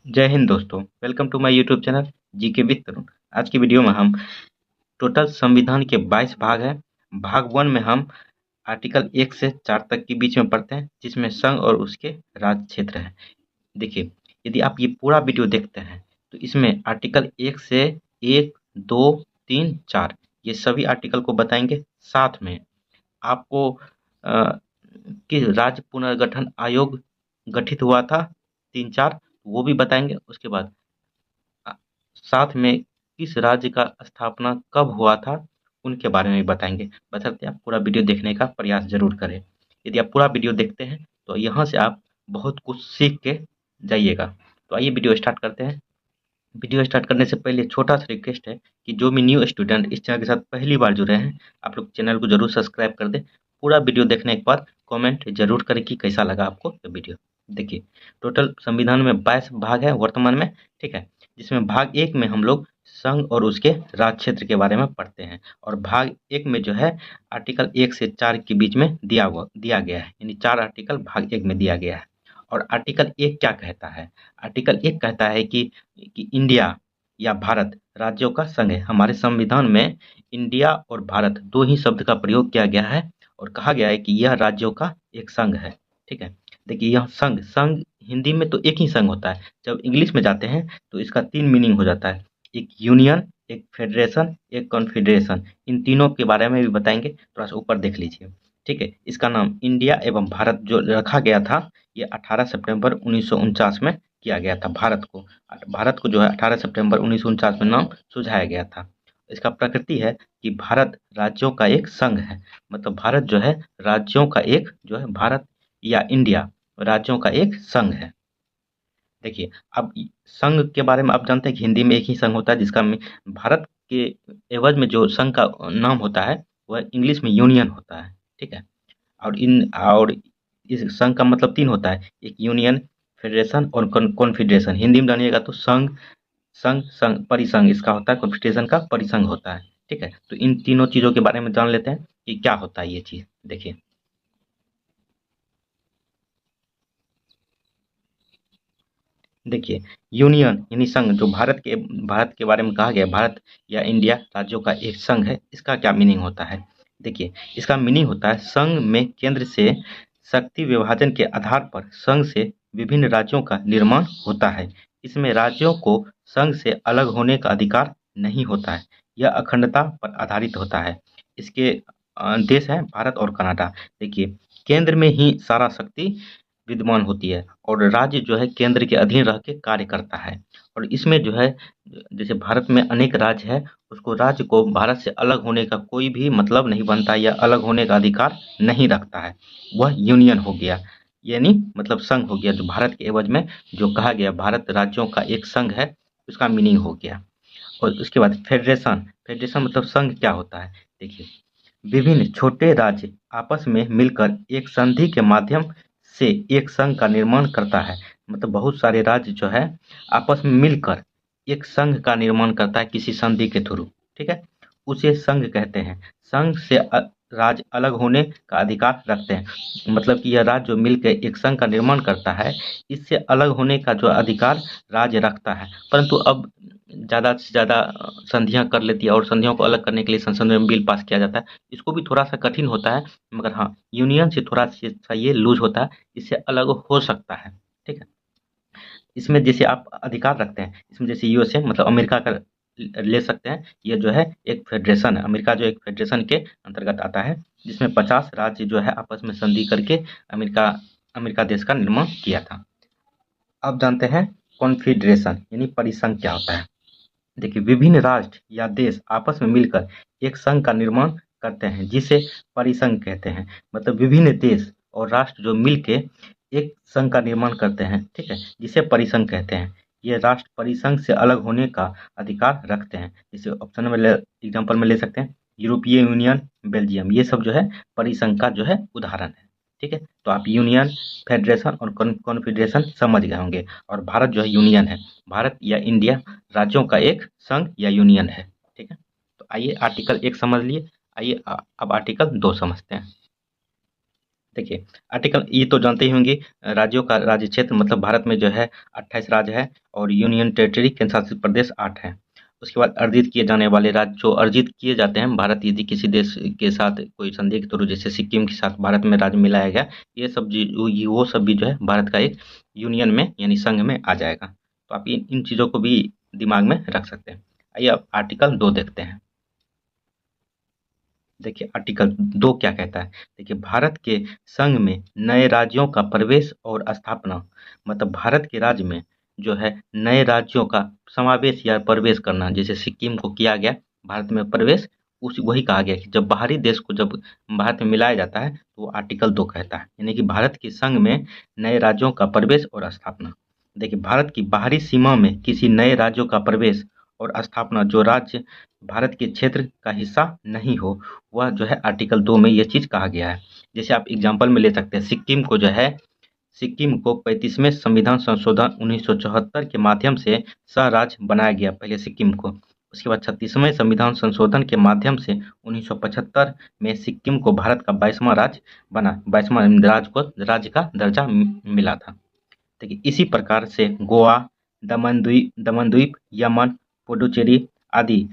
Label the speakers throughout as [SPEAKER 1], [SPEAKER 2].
[SPEAKER 1] जय हिंद दोस्तों, welcome to my YouTube channel GK with Tarun. आज की वीडियो में हम टोटल संविधान के 22 भाग हैं। भाग 1 में हम आर्टिकल 1 से 4 तक के बीच में पढ़ते हैं, जिसमें संघ और उसके राज्य क्षेत्र हैं। देखिए, यदि आप ये पूरा वीडियो देखते हैं तो इसमें आर्टिकल 1 से 1, 2, 3, 4 ये सभी आर्टिकल को बताएंगे। साथ में आपको कि राज्य पुनर्गठन आयोग गठित हुआ था 3-4 वो भी बताएंगे। उसके बाद साथ में किस राज्य का स्थापना कब हुआ था उनके बारे में भी बताएंगे। बशर्ते आप पूरा वीडियो देखने का प्रयास जरूर करें। यदि आप पूरा वीडियो देखते हैं तो यहाँ से आप बहुत कुछ सीख के जाइएगा। तो आइए वीडियो स्टार्ट करते हैं। वीडियो स्टार्ट करने से पहले छोटा सा रिक्वेस्ट है कि जो भी न्यू स्टूडेंट इस चैनल के साथ पहली बार जुड़े हैं, आप लोग चैनल को जरूर सब्सक्राइब कर दें। पूरा वीडियो देखने के बाद कमेंट जरूर करें कि कैसा लगा आपको ये वीडियो। देखिए, टोटल संविधान में 22 भाग है वर्तमान में, ठीक है। जिसमें भाग 1 में हम लोग संघ और उसके राज्य क्षेत्र के बारे में पढ़ते हैं, और भाग 1 में जो है आर्टिकल 1 से 4 के बीच में दिया गया है, यानी 4 आर्टिकल भाग 1 में दिया गया है। और आर्टिकल 1 क्या कहता है? आर्टिकल 1 कहता है कि इंडिया या भारत राज्यों का संघ है। हमारे संविधान में इंडिया और भारत दो ही शब्द का प्रयोग किया गया है और कहा गया है कि यह राज्यों का एक संघ है, ठीक है। देखिए, यह संघ संघ हिंदी में तो एक ही संघ होता है, जब इंग्लिश में जाते हैं तो इसका 3 मीनिंग हो जाता है। एक यूनियन, एक फेडरेशन, एक कॉन्फेडरेशन। इन तीनों के बारे में भी बताएंगे, थोड़ा सा ऊपर देख लीजिए, ठीक है। इसका नाम इंडिया एवं भारत जो रखा गया था, ये 18 सितंबर 1949 में किया गया था। भारत को जो है 18 सितंबर 1949 में नाम सुझाया गया था। इसका प्रकृति है कि भारत राज्यों का एक संघ है, मतलब भारत जो है राज्यों का एक जो है भारत या इंडिया राज्यों का एक संघ है। देखिए, अब संघ के बारे में आप जानते हैं कि हिंदी में एक ही संघ होता है, जिसका भारत के एवज में जो संघ का नाम होता है वह इंग्लिश में यूनियन होता है, ठीक है। और इस संघ का मतलब 3 होता है, एक यूनियन, फेडरेशन और कॉन्फेडरेशन। हिंदी में जानिएगा तो संघ, परिसंघ इसका होता है, कॉन्फेडरेशन का परिसंघ होता है, ठीक है। तो इन तीनों चीज़ों के बारे में जान लेते हैं कि क्या होता है ये चीज़। देखिए, देखिए, यूनियन यानी संघ, जो भारत के बारे में कहा गया, भारत या इंडिया राज्यों का एक संघ है। इसका क्या मीनिंग होता है? देखिए, इसका मीनिंग होता है संघ में केंद्र से शक्ति विभाजन के आधार पर संघ से विभिन्न राज्यों का निर्माण होता है। इसमें राज्यों को संघ से अलग होने का अधिकार नहीं होता है। यह अखंडता पर आधारित होता है। इसके देश हैं भारत और कनाडा। देखिए, केंद्र में ही सारा शक्ति विद्यमान होती है और राज्य जो है केंद्र के अधीन रह के कार्य करता है। और इसमें जो है, जैसे भारत में अनेक राज्य है, उसको राज्य को भारत से अलग होने का कोई भी मतलब नहीं बनता या अलग होने का अधिकार नहीं रखता है। वह यूनियन हो गया, यानी मतलब संघ हो गया, जो भारत के एवज में जो कहा गया भारत राज्यों का एक संघ है, उसका मीनिंग हो गया। और उसके बाद फेडरेशन, फेडरेशन मतलब संघ क्या होता है? देखिए, विभिन्न छोटे राज्य आपस में मिलकर एक संधि के माध्यम से एक संघ का निर्माण करता है। मतलब बहुत सारे राज्य जो है आपस में मिलकर एक संघ का निर्माण करता है किसी संधि के थ्रू, ठीक है। उसे संघ कहते हैं। संघ से राज्य अलग होने का अधिकार रखते हैं, मतलब कि यह राज्य जो मिलकर एक संघ का निर्माण करता है, इससे अलग होने का जो अधिकार राज्य रखता है। परंतु अब ज़्यादा से ज़्यादा संधियाँ कर लेती है और संधियों को अलग करने के लिए संसद में बिल पास किया जाता है। इसको भी थोड़ा सा कठिन होता है, मगर हाँ, यूनियन से थोड़ा सा ये लूज होता है, इससे अलग हो सकता है, ठीक है। इसमें जैसे आप अधिकार रखते हैं, इसमें जैसे यूएसए मतलब अमेरिका का ले सकते हैं। ये जो है एक फेडरेशन है, अमेरिका जो एक फेडरेशन के अंतर्गत आता है, जिसमें 50 राज्य जो है आपस में संधि करके अमेरिका अमेरिका देश का निर्माण किया था। अब जानते हैं कॉन्फेडरेशन यानी परिसंघ क्या होता है। देखिए, विभिन्न राष्ट्र या देश आपस में मिलकर एक संघ का निर्माण करते हैं, जिसे परिसंघ कहते हैं। मतलब विभिन्न देश और राष्ट्र जो मिलके एक संघ का निर्माण करते हैं, ठीक है, जिसे परिसंघ कहते हैं। ये राष्ट्र परिसंघ से अलग होने का अधिकार रखते हैं। जैसे ऑप्शन में एग्जाम्पल में ले सकते हैं यूरोपीय यूनियन, बेल्जियम, ये सब जो है परिसंघ का जो है उदाहरण है, ठीक है। तो आप यूनियन, फेडरेशन और कॉन्फेडरेशन समझ गए होंगे। और भारत जो है यूनियन है, भारत या इंडिया राज्यों का एक संघ या यूनियन है, ठीक है। तो आइए आर्टिकल 1 समझ लिए। आइए अब आर्टिकल 2 समझते हैं। देखिए आर्टिकल ये तो जानते ही होंगे, राज्यों का राज्य क्षेत्र मतलब भारत में जो है 28 राज्य है और यूनियन टेरिटरी केंद्र शासित प्रदेश 8 है। उसके बाद अर्जित किए जाने वाले राज्य जो अर्जित किए जाते हैं, भारत यदि किसी देश के साथ कोई संधि के थ्रू जैसे सिक्किम के साथ भारत में राज्य मिलाया गया, ये सब वो सब भी जो है भारत का एक यूनियन में यानी संघ में आ जाएगा। तो आप इन चीज़ों को भी दिमाग में रख सकते हैं। आइए अब आर्टिकल 2 देखते हैं। देखिए आर्टिकल 2 क्या कहता है। देखिए भारत के संघ में नए राज्यों का प्रवेश और स्थापना, मतलब भारत के राज्य में जो है नए राज्यों का समावेश या प्रवेश करना, जैसे सिक्किम को किया गया भारत में प्रवेश, उस वही कहा गया कि जब बाहरी देश को जब भारत में मिलाया जाता है तो वो आर्टिकल 2 कहता है, यानी कि भारत के संघ में नए राज्यों का प्रवेश और स्थापना। देखिए भारत की बाहरी सीमा में किसी नए राज्यों का प्रवेश और स्थापना जो राज्य भारत के क्षेत्र का हिस्सा नहीं हो, वह जो है आर्टिकल 2 में ये चीज़ कहा गया है। जैसे आप एग्जाम्पल में ले सकते हैं, सिक्किम को जो है सिक्किम को 35वें संविधान संशोधन 1974 के माध्यम से सह राज्य बनाया गया पहले सिक्किम को। उसके बाद 36वें संविधान संशोधन के माध्यम से 1975 में सिक्किम को भारत का 22वां राज्य बना, 22वां राज्य का दर्जा मिला था। देखिए इसी प्रकार से गोवा, दमन द्वीप, यमन, पुडुचेरी आदि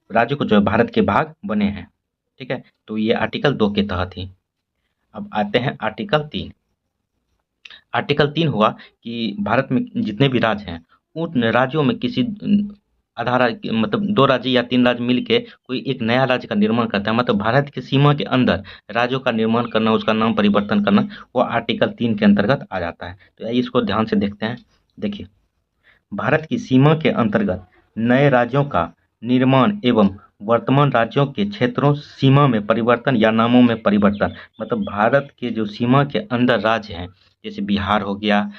[SPEAKER 1] राज्यों को जो है भारत के भाग बने हैं। ठीक है, तो ये आर्टिकल 2 के तहत ही। अब आते हैं आर्टिकल 3। आर्टिकल 3 हुआ कि भारत में जितने भी राज्य हैं, उन राज्यों में किसी मतलब 2 राज्य या 3 राज्य मिल के कोई एक नया राज्य का निर्माण करता है, मतलब भारत की सीमा के अंदर राज्यों का निर्माण करना, उसका नाम परिवर्तन करना, वो आर्टिकल 3 के अंतर्गत आ जाता है। तो आइए इसको ध्यान से देखते हैं। देखिए भारत की सीमा के अंतर्गत नए राज्यों का निर्माण एवं वर्तमान राज्यों के क्षेत्रों सीमा में परिवर्तन या नामों में परिवर्तन, मतलब भारत के जो सीमा के अंदर राज्य हैं, जैसे बिहार हो गया,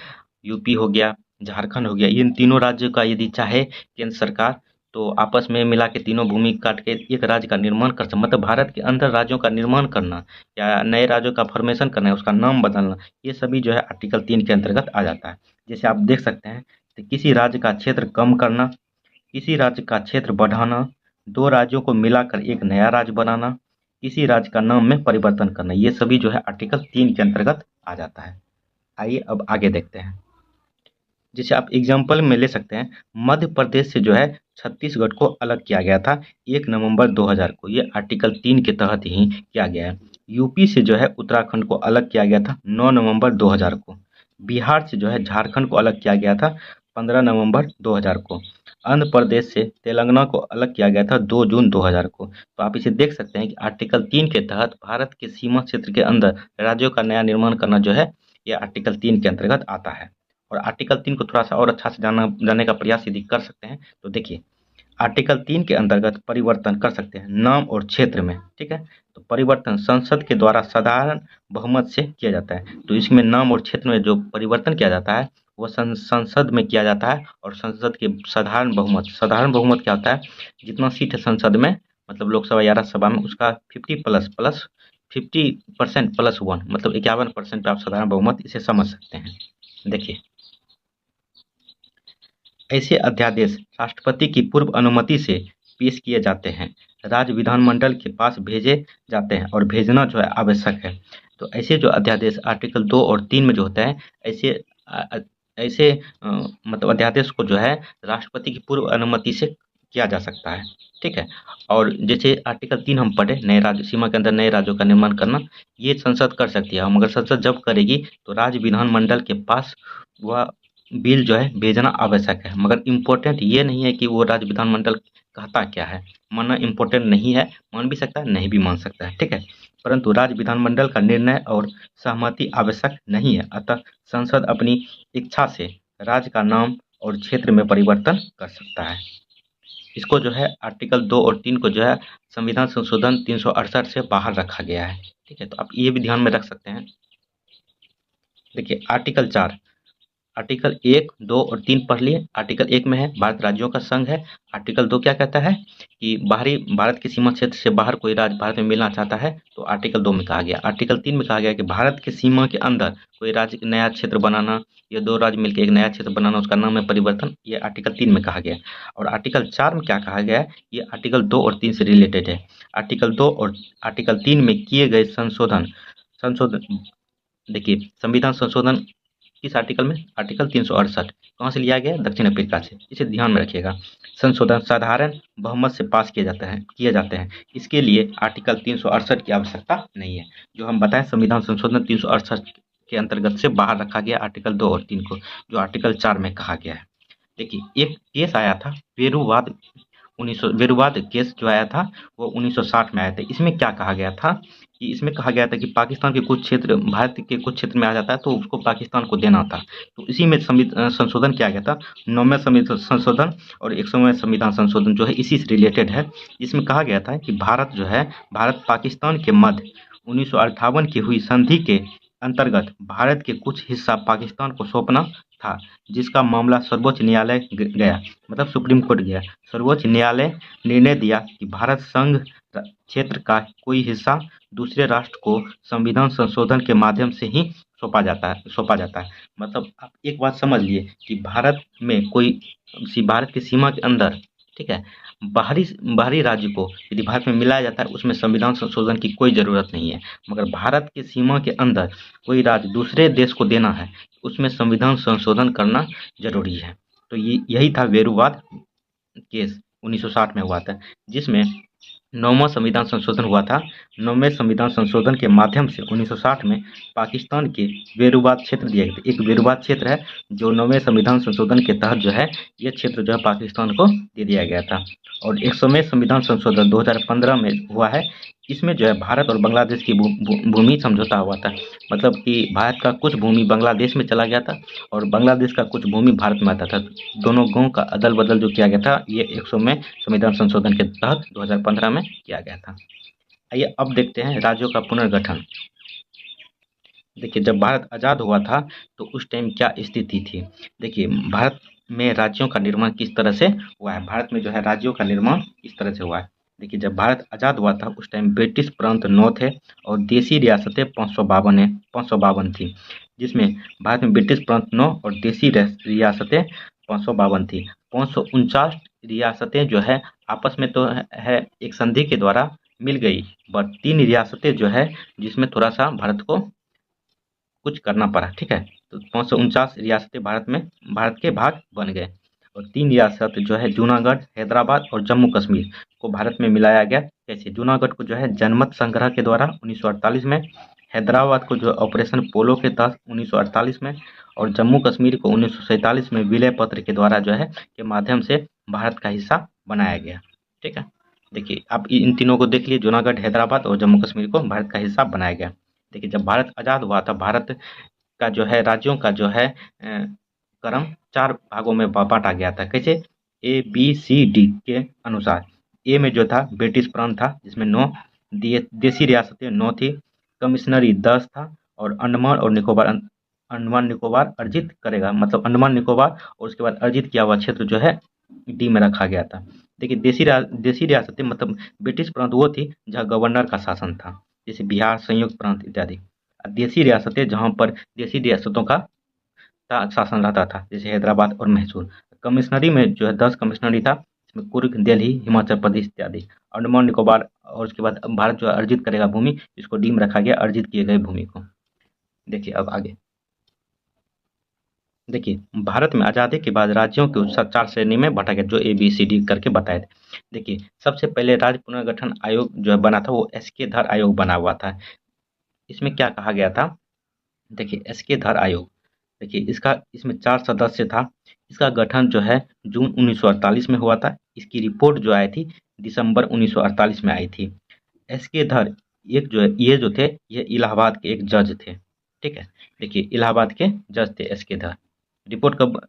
[SPEAKER 1] यूपी हो गया, झारखंड हो गया, इन तीनों राज्यों का यदि चाहे केंद्र सरकार तो आपस में मिला के तीनों भूमि काट के एक राज्य का निर्माण कर सकते, मतलब भारत के अंदर राज्यों का निर्माण करना या नए राज्यों का फॉर्मेशन करना है, उसका नाम बदलना, ये सभी जो है आर्टिकल 3 के अंतर्गत आ जाता है। जैसे आप देख सकते हैं, तो किसी राज्य का क्षेत्र कम करना, किसी राज्य का क्षेत्र बढ़ाना, 2 राज्यों को मिलाकर एक नया राज्य बनाना, किसी राज्य का नाम में परिवर्तन करना, ये सभी जो है आर्टिकल 3 के अंतर्गत आ जाता है। आइए अब आगे देखते हैं। जैसे आप एग्जाम्पल में ले सकते हैं, मध्य प्रदेश से जो है छत्तीसगढ़ को अलग किया गया था 1 नवंबर 2000 को, ये आर्टिकल 3 के तहत ही किया गया है। यूपी से जो है उत्तराखंड को अलग किया गया था 9 नवंबर 2000 को। बिहार से जो है झारखंड को अलग किया गया था 15 नवंबर 2000 को। आंध्र प्रदेश से तेलंगाना को अलग किया गया था 2 जून 2000 को। तो आप इसे देख सकते हैं कि आर्टिकल 3 के तहत भारत के सीमा क्षेत्र के अंदर राज्यों का नया निर्माण करना जो है, ये आर्टिकल 3 के अंतर्गत आता है। और आर्टिकल 3 को थोड़ा-सा और अच्छा से जानने का प्रयास यदि कर सकते हैं, तो देखिए आर्टिकल 3 के अंतर्गत परिवर्तन कर सकते हैं नाम और क्षेत्र में, ठीक है? तो परिवर्तन संसद के द्वारा साधारण बहुमत से किया जाता है। तो इसमें नाम और क्षेत्र में जो परिवर्तन किया जाता है, वो संसद में किया जाता है और संसद के साधारण बहुमत क्या होता है? जितना सीट है संसद में, मतलब लोकसभा या राज्यसभा में, उसका 50 प्लस प्लस 50% प्लस 1, मतलब 51% पे आप साधारण बहुमत इसे समझ सकते हैं। देखिए ऐसे अध्यादेश राष्ट्रपति की पूर्व अनुमति से पेश किए जाते हैं, राज्य विधानमंडल के पास भेजे जाते हैं और भेजना जो है आवश्यक है। तो ऐसे जो अध्यादेश आर्टिकल 2 और 3 में जो होता है, ऐसे ऐसे मतलब अध्यादेश को जो है राष्ट्रपति की पूर्व अनुमति से किया जा सकता है, ठीक है? और जैसे आर्टिकल 3 हम पढ़े, नए राज्य सीमा के अंदर नए राज्यों का निर्माण करना, ये संसद कर सकती है, मगर संसद जब करेगी तो राज्य विधानमंडल के पास वह बिल जो है भेजना आवश्यक है। मगर इम्पोर्टेंट ये नहीं है कि वो राज्य विधानमंडल कहता क्या है, मानना इम्पोर्टेंट नहीं है, मान भी सकता है, नहीं भी मान सकता है, ठीक है? परंतु राज्य विधानमंडल का निर्णय और सहमति आवश्यक नहीं है, अतः संसद अपनी इच्छा से राज्य का नाम और क्षेत्र में परिवर्तन कर सकता है। इसको जो है आर्टिकल 2 और 3 को जो है संविधान संशोधन 368 से बाहर रखा गया है, ठीक है? तो आप ये भी ध्यान में रख सकते हैं। देखिए आर्टिकल 4, आर्टिकल 1, 2 और 3 पढ़ लिए। आर्टिकल 1 में है भारत राज्यों का संघ है। आर्टिकल 2 क्या कहता है कि बाहरी भारत की सीमा क्षेत्र से बाहर कोई राज्य भारत में मिलना चाहता है, तो आर्टिकल 2 में कहा गया। आर्टिकल 3 में कहा गया कि भारत की सीमा के अंदर कोई राज्य नया क्षेत्र बनाना या 2 राज्य मिलकर एक नया क्षेत्र बनाना, उसका नाम है परिवर्तन, ये आर्टिकल 3 में कहा गया। और आर्टिकल 4 में क्या कहा गया है, ये आर्टिकल 2 और 3 से रिलेटेड है। आर्टिकल 2 और आर्टिकल 3 में किए गए संशोधन देखिए संविधान संशोधन किस आर्टिकल में? आर्टिकल 368 कहाँ से लिया गया? दक्षिण अफ्रीका से। इसे ध्यान में रखिएगा। संशोधन साधारण बहुमत से पास किए जाते हैं। इसके लिए आर्टिकल 368 की आवश्यकता नहीं है। जो हम बताएं संविधान संशोधन 368 के अंतर्गत से बाहर रखा गया आर्टिकल 2 और 3 को, जो आर्टिकल 4 में कहा गया है। देखिए एक केस आया था वेरुवाद केस जो आया था वो 1960 में आया था। इसमें क्या कहा गया था कि इसमें कहा गया था कि पाकिस्तान के कुछ क्षेत्र भारत के कुछ क्षेत्र में आ जाता है तो उसको पाकिस्तान को देना था। तो इसी में संशोधन किया गया था। 9वें संविधान संशोधन और 100वें संविधान संशोधन जो है इसी से रिलेटेड है। इसमें कहा गया था कि भारत पाकिस्तान के मध्य 1958 की हुई संधि के अंतर्गत भारत के कुछ हिस्सा पाकिस्तान को सौंपना था, जिसका मामला सर्वोच्च न्यायालय गया, मतलब सुप्रीम कोर्ट गया। सर्वोच्च न्यायालय निर्णय दिया कि भारत संघ क्षेत्र का कोई हिस्सा दूसरे राष्ट्र को संविधान संशोधन के माध्यम से ही सौंपा जाता है। मतलब आप एक बात समझ लिए कि भारत की सीमा के अंदर, ठीक है, बाहरी राज्य को यदि भारत में मिलाया जाता है उसमें संविधान संशोधन की कोई ज़रूरत नहीं है। मगर भारत के सीमा के अंदर कोई राज्य दूसरे देश को देना है, उसमें संविधान संशोधन करना ज़रूरी है। तो यही था वेरुवाद केस 1960 में हुआ था, जिसमें 9वां संविधान संशोधन हुआ था। 9वें संविधान संशोधन के माध्यम से 1960 में पाकिस्तान के वेरुवाद क्षेत्र दिए गए थे। एक वेरुवाद क्षेत्र है जो 9वें संविधान संशोधन के तहत जो है ये क्षेत्र जो है पाकिस्तान को दे दिया गया था। और 100वें संविधान संशोधन 2015 में हुआ है। इसमें जो है भारत और बांग्लादेश की भूमि समझौता हुआ था। मतलब कि भारत का कुछ भूमि बांग्लादेश में चला गया था और बांग्लादेश का कुछ भूमि भारत में आता था। दोनों गांव का अदल बदल जो किया गया था ये 100वें संविधान संशोधन के तहत 2015 में किया गया था। आइए अब देखते हैं राज्यों का पुनर्गठन। देखिए जब भारत आज़ाद हुआ था तो उस टाइम क्या स्थिति थी। देखिए भारत में राज्यों का निर्माण किस तरह से हुआ है। भारत में जो है राज्यों का निर्माण इस तरह से हुआ है। देखिए जब भारत आज़ाद हुआ था उस टाइम ब्रिटिश प्रांत 9 थे और देसी रियासतें 552 थी, जिसमें भारत में ब्रिटिश प्रांत 9 और देसी रियासतें 552 थी। 549 रियासतें जो है आपस में तो है एक संधि के द्वारा मिल गई, बट 3 रियासतें जो है जिसमें थोड़ा सा भारत को कुछ करना पड़ा, ठीक है। तो 549 रियासतें भारत के भाग बन गए और 3 रियासत जो है जूनागढ़, हैदराबाद और जम्मू कश्मीर को भारत में मिलाया गया। कैसे? जूनागढ़ को जो है जनमत संग्रह के द्वारा 1948 में, हैदराबाद को जो ऑपरेशन पोलो के तहत 1948 में और जम्मू कश्मीर को 1947 में विलय पत्र के द्वारा जो है के माध्यम से भारत का हिस्सा बनाया गया, ठीक है। देखिए आप इन तीनों को देख लिए, जूनागढ़, हैदराबाद और जम्मू कश्मीर को भारत का हिस्सा बनाया गया। देखिए जब भारत आज़ाद हुआ था भारत का जो है राज्यों का जो है क्रम 4 भागों में बांटा गया था। कैसे? ABCD के अनुसार। ए में जो था ब्रिटिश प्रांत था जिसमें 9 देसी रियासतें 9 थी, कमिश्नरी 10 था और अंडमान निकोबार अर्जित करेगा, मतलब अंडमान निकोबार और उसके बाद अर्जित किया हुआ क्षेत्र जो है डी में रखा गया था। देखिए देसी रियासतें मतलब ब्रिटिश प्रांत वो थी जहाँ गवर्नर का शासन था, जैसे बिहार, संयुक्त प्रांत इत्यादि। देसी रियासतें जहाँ पर देसी रियासतों का शासन रहता था, जैसे हैदराबाद और मैसूर। कमिश्नरी में जो है 10 कमिश्नरी था, इसमें कुर्ग, दिल्ली, हिमाचल प्रदेश इत्यादि। अंडमान निकोबार और उसके बाद भारत जो अर्जित करेगा भूमि, इसको डी में रखा गया, अर्जित किए गए भूमि को। देखिए अब आगे देखिए भारत में आज़ादी के बाद राज्यों को 4 श्रेणी में बांटा गया, जो ABCD करके बताए थे। देखिए सबसे पहले राज्य पुनर्गठन आयोग जो है बना था वो SK धर आयोग बना हुआ था। इसमें क्या कहा गया था? देखिए SK धर आयोग, देखिए इसमें 4 सदस्य था। इसका गठन जो है जून 1948 में हुआ था। इसकी रिपोर्ट जो आई थी दिसंबर 1948 में आई थी। SK धर ये जो थे ये इलाहाबाद के एक जज थे, ठीक है। देखिए इलाहाबाद के जज थे SK धर। रिपोर्ट कब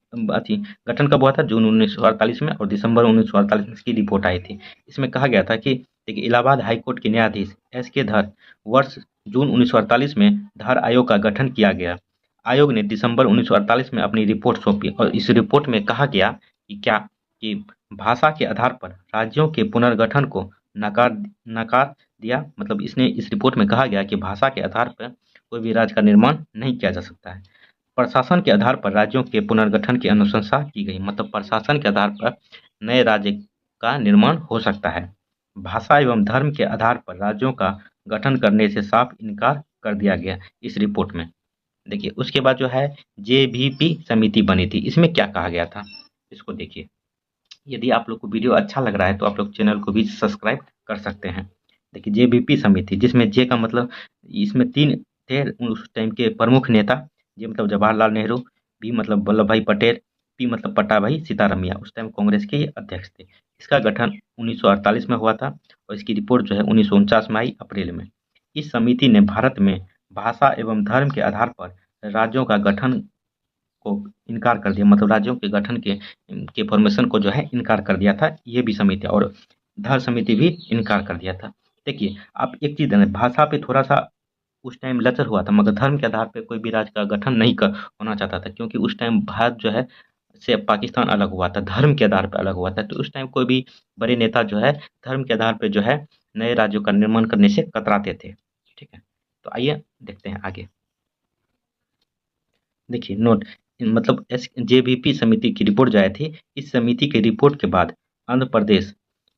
[SPEAKER 1] गठन कब हुआ था? जून 1948 में और दिसंबर 1948 में इसकी रिपोर्ट आई थी। इसमें कहा गया था कि देखिए इलाहाबाद हाईकोर्ट के न्यायाधीश SK धर वर्ष जून 1948 में धर आयोग का गठन किया गया। आयोग ने दिसंबर 1948 में अपनी रिपोर्ट सौंपी और इस रिपोर्ट में कहा गया कि भाषा के आधार पर राज्यों के पुनर्गठन को नकार दिया। मतलब इस रिपोर्ट में कहा गया कि भाषा के आधार पर कोई भी राज्य का निर्माण नहीं किया जा सकता है। प्रशासन के आधार पर राज्यों के पुनर्गठन की अनुशंसा की गई, मतलब प्रशासन के आधार पर नए राज्य का निर्माण हो सकता है। भाषा एवं धर्म के आधार पर राज्यों का गठन करने से साफ इनकार कर दिया गया इस रिपोर्ट में। देखिए उसके बाद जो है जेबीपी समिति बनी थी। इसमें क्या कहा गया था, इसको देखिए। यदि आप लोग को वीडियो अच्छा लग रहा है तो आप लोग चैनल को भी सब्सक्राइब कर सकते हैं। देखिए जेबीपी समिति, जिसमें जे का मतलब, इसमें 3 थे उस टाइम के प्रमुख नेता। जे मतलब जवाहरलाल नेहरू, बी मतलब वल्लभ भाई पटेल, पी मतलब पट्टाभाई सीतारामैया, उस टाइम कांग्रेस के ये अध्यक्ष थे। इसका गठन 1948 में हुआ था और इसकी रिपोर्ट जो है 1949 में आई अप्रैल में। इस समिति ने भारत में भाषा एवं धर्म के आधार पर राज्यों का गठन को इनकार कर दिया, मतलब राज्यों के गठन के फॉर्मेशन को जो है इनकार कर दिया था ये भी समिति, और धर समिति भी इनकार कर दिया था। देखिए आप एक चीज़ जानें, भाषा पे थोड़ा-सा उस टाइम लचर हुआ था, मगर धर्म के आधार पे कोई भी राज्य का गठन नहीं होना चाहता था, क्योंकि उस टाइम भारत जो है से पाकिस्तान अलग हुआ था, धर्म के आधार पर अलग हुआ था। तो उस टाइम कोई भी बड़े नेता जो है धर्म के आधार पे जो है नए राज्यों का निर्माण करने से कतराते थे। ठीक है, तो आइए देखते हैं आगे। देखिए नोट, मतलब एस जेबीपी समिति की रिपोर्ट जो आई थी, इस समिति की रिपोर्ट के बाद आंध्र प्रदेश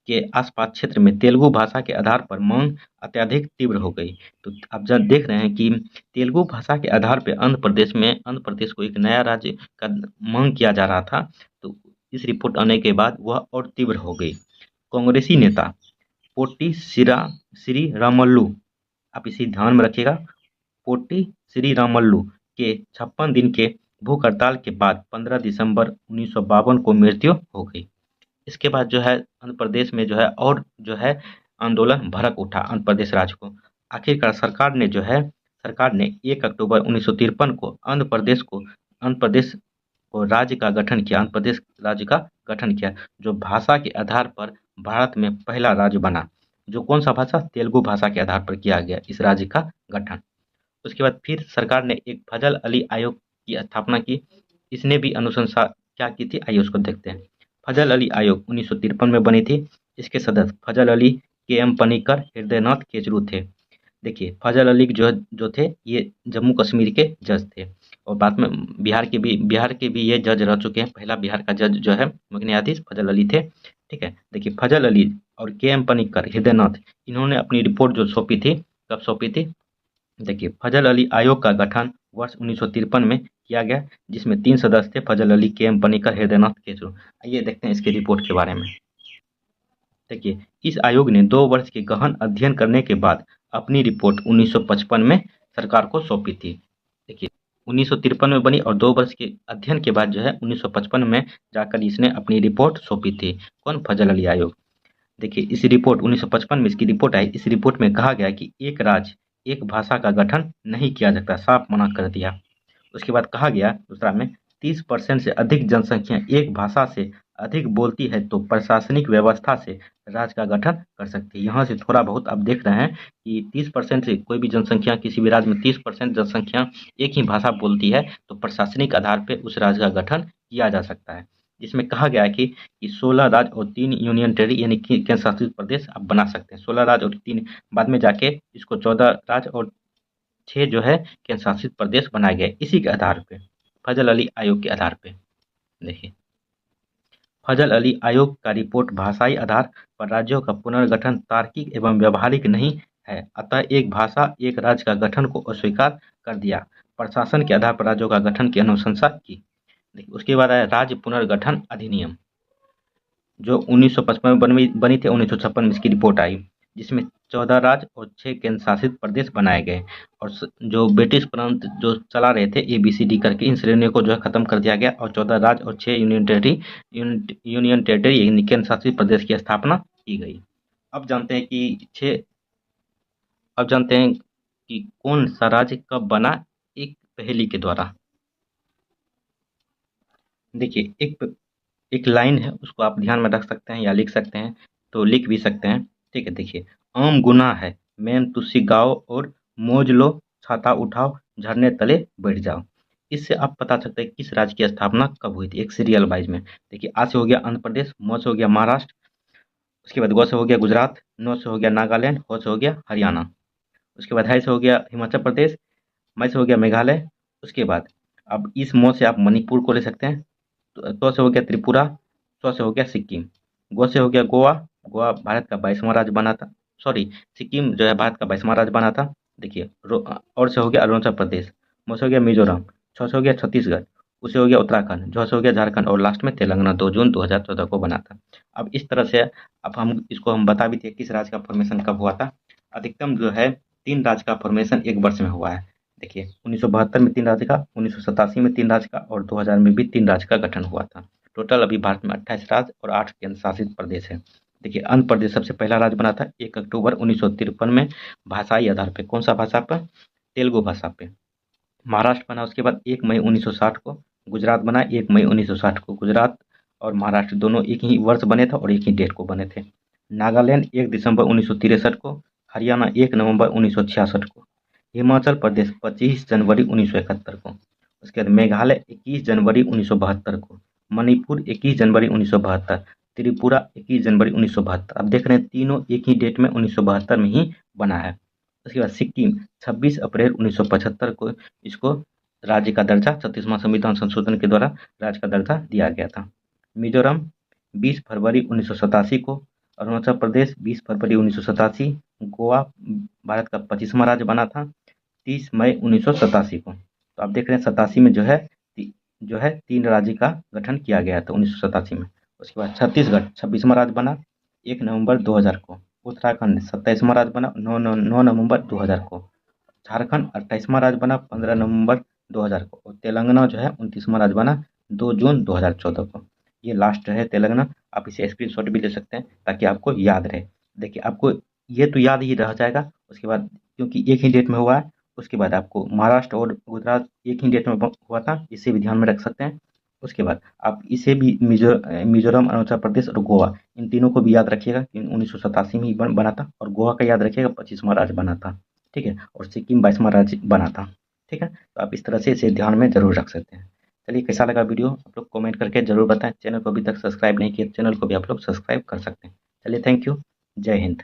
[SPEAKER 1] के आसपास क्षेत्र में तेलुगु भाषा के आधार पर मांग अत्यधिक तीव्र हो गई। तो आप जब देख रहे हैं कि तेलुगु भाषा के आधार पर आंध्र प्रदेश को एक नया राज्य का मांग किया जा रहा था। तो इस रिपोर्ट आने के बाद वह और तीव्र हो गई। कांग्रेसी नेता पोट्टी श्रीरामुलु, आप इसे ध्यान में रखिएगा, पोट्टी श्रीरामुलु के 56 दिन के भूख हड़ताल के बाद 15 दिसंबर 1952 को मृत्यु हो गई। इसके बाद जो है आंध्र प्रदेश में जो है और जो है आंदोलन भड़क उठा आंध्र प्रदेश राज्य को। आखिरकार सरकार ने 1 अक्टूबर 1953 को आंध्र प्रदेश को राज्य का गठन किया, आंध्र प्रदेश राज्य का गठन किया, जो भाषा के आधार पर भारत में पहला राज्य बना। जो कौन सा भाषा? तेलुगु भाषा के आधार पर किया गया इस राज्य का गठन। उसके बाद फिर सरकार ने एक फजल अली आयोग की स्थापना की। इसने भी अनुशंसा क्या की थी, आइए उसको देखते हैं। फजल अली आयोग 1953 में बनी थी। इसके सदस्य फजल अली, के एम पनिकर, हृदयनाथ केचरू थे। देखिए फजल अली जो थे ये जम्मू कश्मीर के जज थे, और बाद में बिहार के भी ये जज रह चुके हैं। पहला बिहार का जज जो है मुख्य न्यायाधीश फजल अली थे। ठीक है, देखिए फजल अली और के एम पनिकर, हृदयनाथ, इन्होंने अपनी रिपोर्ट जो सौंपी थी, कब सौंपी थी? देखिए फजल अली आयोग का गठन वर्ष 1953 में किया गया, जिसमें 3 सदस्य थे, फजल अली, के एम पनिकर, हृदयनाथ केचरू। आइए देखते हैं इसकी रिपोर्ट के बारे में। देखिए इस आयोग ने 2 वर्ष के गहन अध्ययन करने के बाद अपनी रिपोर्ट 1955 में सरकार को सौंपी थी। देखिए 1953 में बनी और 2 वर्ष के अध्ययन के बाद जो है 1955 में जाकर इसने अपनी रिपोर्ट सौंपी थी। कौन? फजल अली आयोग। देखिए इस रिपोर्ट 1955 में इसकी रिपोर्ट आई। इस रिपोर्ट में कहा गया कि एक राज्य एक भाषा का गठन नहीं किया जाता, साफ मना कर दिया। उसके बाद कहा गया दूसरा में 30% से अधिक जनसंख्या एक भाषा से अधिक बोलती है तो प्रशासनिक व्यवस्था से राज्य का गठन कर सकती है। यहाँ से थोड़ा बहुत आप देख रहे हैं कि 30% से कोई भी जनसंख्या, किसी भी राज्य में 30% जनसंख्या एक ही भाषा बोलती है तो प्रशासनिक आधार पर उस राज्य का गठन किया जा सकता है। जिसमें कहा गया है कि 16 राज्य और 3 यूनियन टेरिटरी यानी कि केंद्र शासित प्रदेश आप बना सकते हैं। 16 राज्य और 3, बाद में जाके इसको 14 राज्य और 6 जो है केंद्र शासित प्रदेश बनाए गए इसी के आधार पे, फजल अली आयोग के आधार पे। देखिए फजल अली आयोग का रिपोर्ट भाषाई आधार पर राज्यों का पुनर्गठन तार्किक एवं व्यवहारिक नहीं है, अतः एक भाषा एक राज्य का गठन को अस्वीकार कर दिया। प्रशासन के आधार पर राज्यों का गठन की अनुशंसा की। देखिए उसके बाद आया राज्य पुनर्गठन अधिनियम, जो 1955 में बनी थी। 1956 में इसकी रिपोर्ट आई, जिसमें 14 राज्य और 6 केंद्र शासित प्रदेश बनाए गए, और जो ब्रिटिश प्रांत जो चला रहे थे ABCD करके, इन श्रेणियों को जो है खत्म कर दिया गया और 14 राज्य और 6 यूनियन टेरिटरी यानी केंद्र शासित प्रदेश की स्थापना की गई। अब जानते हैं कि कौन सा राज्य कब बना, एक पहेली के द्वारा। देखिए एक लाइन है, उसको आप ध्यान में रख सकते हैं या लिख सकते हैं, तो लिख भी सकते हैं। ठीक है, देखिए आम गुनाह है मैन तुस्सी गाओ और मौज लो, छाता उठाओ झरने तले बैठ जाओ। इससे आप पता सकते हैं किस राज्य की स्थापना कब हुई थी, एक सीरियल वाइज में। देखिए आ से हो गया आंध्र प्रदेश, म से हो गया महाराष्ट्र, उसके बाद ग से हो गया गुजरात, न से हो गया नागालैंड, हो से हो गया हरियाणा, उसके बाद है से हो गया हिमाचल प्रदेश, मैं से हो गया मेघालय। उसके बाद अब इस मौ से आप मणिपुर को ले सकते हैं, तो से हो गया त्रिपुरा, स से हो गया सिक्किम, गो से हो गया गोवा, गोवा भारत का 22वां राज्य बना था। सॉरी, सिक्किम जो है भारत का 22वां राज्य बना था। देखिए और से हो गया अरुणाचल प्रदेश, मुझसे हो गया मिजोरम, 6 से हो गया छत्तीसगढ़, उससे हो गया उत्तराखंड, 6 से हो गया झारखंड और लास्ट में तेलंगाना 2 जून 2014 को बना था। अब इस तरह से अब हम बता भी थे किस राज्य का फॉर्मेशन कब हुआ था। अधिकतम जो है 3 राज्य का फॉर्मेशन एक वर्ष में हुआ है। देखिए 1972 में 3 राज्य का, 1987 में 3 राज्य का और 2000 में भी 3 राज्य का गठन हुआ था। टोटल अभी भारत में 28 राज्य और 8 केंद्र शासित प्रदेश है। देखिए आंध्र प्रदेश सबसे पहला राज्य बना था 1 अक्टूबर 1953 में, भाषाई आधार पे। कौन सा भाषा पर? तेलुगु भाषा पे। महाराष्ट्र बना उसके बाद 1 मई 1960 को। गुजरात बना 1 मई 1960 को। गुजरात और महाराष्ट्र दोनों एक ही वर्ष बने थे और एक ही डेट को बने थे। नागालैंड 1 दिसंबर 1963 को। हरियाणा 1 नवंबर 1966 को। हिमाचल प्रदेश 25 जनवरी 1971 को। उसके बाद मेघालय 21 जनवरी 1972 को। मणिपुर 21 जनवरी 1972। त्रिपुरा 21 जनवरी 1972। अब देख रहे हैं तीनों एक ही डेट में 1972 में ही बना है। उसके बाद सिक्किम 26 अप्रैल 1975 को इसको राज्य का दर्जा 36वां संविधान संशोधन के द्वारा राज्य का दर्जा दिया गया था। मिजोरम 20 फरवरी 1987 को। अरुणाचल प्रदेश 20 फरवरी 1987। गोवा भारत का 25वां राज्य बना था 30 मई 1987 को। तो आप देख रहे हैं 87 में जो है 3 राज्य का गठन किया गया था 1987 में। उसके बाद छत्तीसगढ़ 26वां राज्य बना 1 नवंबर 2000 को। उत्तराखंड 27वां राज्य बना 9 नवंबर 2000 को। झारखंड 28वां राज्य बना 15 नवंबर 2000 को। और तेलंगाना जो है 29वां राज्य बना 2 जून 2014 को। ये लास्ट है तेलंगाना। आप इसे स्क्रीनशॉट भी ले सकते हैं ताकि आपको याद रहे। देखिए आपको ये तो याद ही रह जाएगा। उसके बाद क्योंकि एक ही डेट में हुआ है, उसके बाद आपको महाराष्ट्र और गुजरात एक ही डेट में हुआ था, इसे भी ध्यान में रख सकते हैं। उसके बाद आप इसे भी मिजोरम, अरुणाचल प्रदेश और गोवा, इन तीनों को भी याद रखिएगा कि 1987 में ही बना था। और गोवा का याद रखिएगा 25वां राज्य बना था, ठीक है। और सिक्किम 22वां राज्य बना था, ठीक है। तो आप इस तरह से इसे ध्यान में जरूर रख सकते हैं। चलिए कैसा लगा वीडियो आप लोग कमेंट करके जरूर बताएं। चैनल को अभी तक सब्सक्राइब नहीं किया, चैनल को भी आप लोग सब्सक्राइब कर सकते हैं। चलिए थैंक यू, जय हिंद।